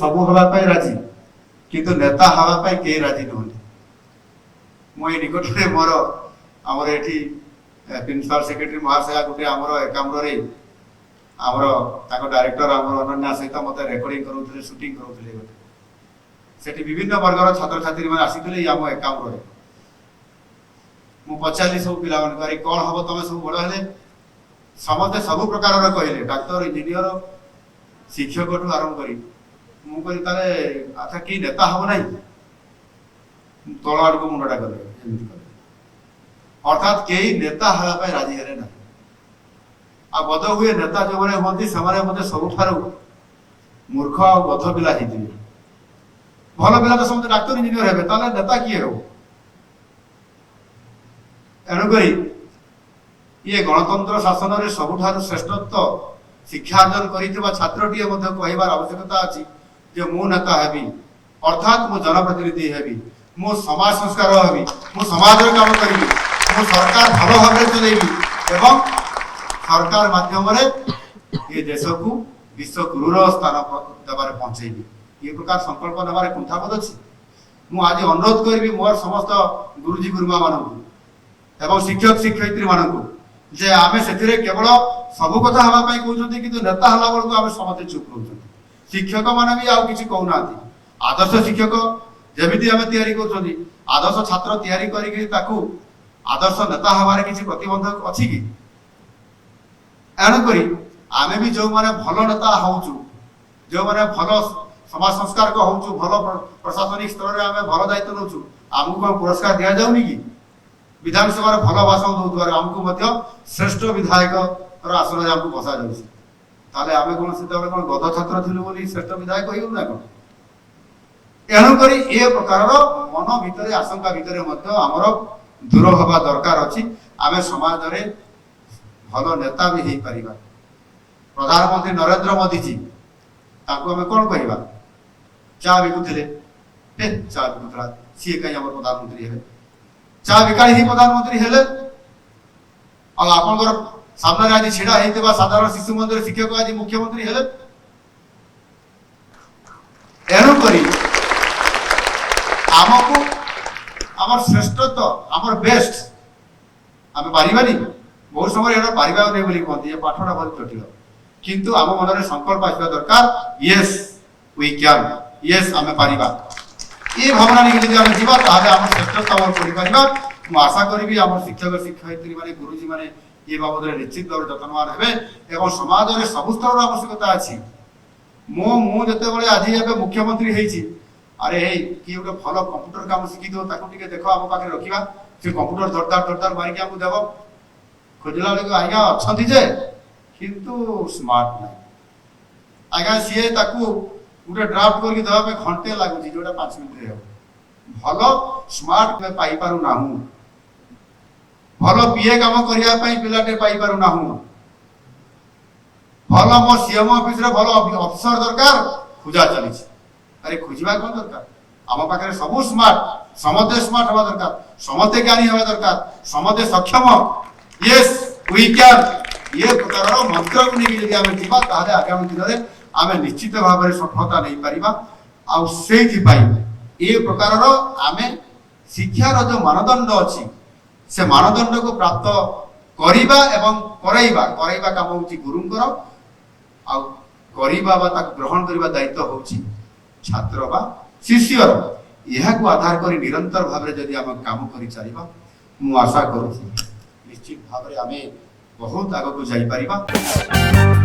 सबू हवाई राजी किंतु नेता हवाई कई राजी नुहति मुझे निकट में मोर आमर ये प्रिंसिपल सेक्रेटरी महाशया गोटे आमर एकाम्र आमर डायरेक्टर आमर अनन्या सहित मत रेकर्डिंग करूले शूटिंग करूले गोटे विभिन्न वर्गर छात्र छात्री मैंने आसी आम एकाम्र मु पचारि सब पिला कौन हम तुम सब बड़ हेले समस्ते सब प्रकार कहले डाक्तर इंजीनियर शिक्षक आरंभ कर अच्छा कि नेता हम ना तल आड़ को मुंडा कले अर्थात कई नेता हाँपाई राजी हेले ना आ बद हुए नेता जो मैंने हमें से सबुठ मूर्ख आ बध पिला भल पिला तो समस्त डाक्तर इंजीनियर हे ताले नेता किए हो एणुक ये गणतंत्र शासन में सबुठ श्रेष्ठत्व शिक्षार्जन कर छात्रटीए कहबार आवश्यकता अच्छी जे मु नेता हेबी अर्थात मु जनप्रतिनिधि हेबी मु समाज संस्कार हेबी मु समाज काम करी मु सरकार भल भाव चलेबी एवं सरकार माध्यम ये देश को विश्व गुरुर स्थान देवार पहुंचेबी ये प्रकार संकल्प नेबार कुंठाबोध अच्छी मु आज अनुरोध करी मोर समस्त गुरुजी गुरुमा मानक एवं शिक्षक शिक्षयित्री मानक जे आमे से केवल सबु कथा हाँपाई कहते कि नेता हला बेलू आम समस्ते चुप रोच शिक्षक मैंने भी आउ किसी कहना आदर्श शिक्षक जमी आम या आदर्श छात्र या आदर्श नेता हमारे किसी प्रतिबंधक अच्छी कि एणुक आम भी जो मैंने भल नेता हूँ जो मैंने भल समाज संस्कार हूँ भल प्रशासनिक स्तर में आम भल दायित्व नौ आमको कौन पुरस्कार दि जाऊनी कि विधानसभा भल भाषण दौर आमको श्रेष्ठ विधायक आसन आमको बसा जाऊँ ताले आमे कौन से कौन गध छात्र थिलु बोली श्रेष्ठ विधायक होइगु ना कौन एणुक ए प्रकार मन भितर आशंका भितर आमर दूर हवा दरकार अच्छी आमे समाज रे भल नेता भी हो पारिबा प्रधानमंत्री नरेंद्र मोदी जी ताको आमे कौन कहबा चा बिकुथिले चा बिकुथला सी कहीं आम प्रधानमंत्री हेले चा बिकाली ही प्रधानमंत्री हेले और आपनकर सामने आज छिड़ा होता साधारण शिशु मंदिर शिक्षक आज मुख्यमंत्री हेले एणुक आमको आम श्रेष्ठत्व आम बेस्ट आम पारिबानी बहुत समय एटा पारिबा नहीं बोली कहते ये पाठटा बहुत जटिल किंतु आम मन में संकल्प आसवा दरकार यस वी कैन यस आम पारिबा ये भावना नहीं यदि आम जीवा ताहले आम श्रेष्ठत्व आम करि पारिबा मु आशा करिबी आम शिक्षक शिक्षयित्री माने गुरुजी माने ये बाबद निश्चित भाव जतनवान हे समाज में सब स्तर आवश्यकता अच्छी मुझे आज एवं मुख्यमंत्री होती अरे किए गोटे भल कंप्यूटर काम शिखी दे देख आम पाखे रखा से कंप्यूटर जोरदार मारिक आमको देव खोजला बेलू आज्ञा अच्छा जे किंतु स्मार्ट ना आज्ञा सी गोटे ड्राफ्ट करके देवाई घंटे लगुच जोटा 5 मिनट भल स्मार्ट पाई पारु ना भल पीए काम करने पिलाटे पाई पारु ना भल मो सीएम ऑफिस रे भल अफिसर दरकार खोजा चली अरे खोजा कौन दरकार आम पाखे सब स्मार्ट समस्ते स्मार्ट हवा दरकार समस्ते ज्ञानी हवा दरकार समस्ते सक्षम यस वी कैन ये प्रकार मंत्र को नहीं आम जीवा ताहले आगामी दिन में आम निश्चित भाव में सफलता नहीं पारिबा आ ये प्रकार आम शिक्षार जो मानदंड अच्छी से मानदंड को प्राप्त करिबा एवं कराइबा काम होची गुरुंकर आ करिबा बा ताक ग्रहण करिबा दायित्व होची छात्र बा शिष्यर यह को आधार करी निरंतर भाव में जदि आम काम करि चलिबा मु आशा करूछी निश्चित भाव में आमे बहुत आगो को जाई परिबा।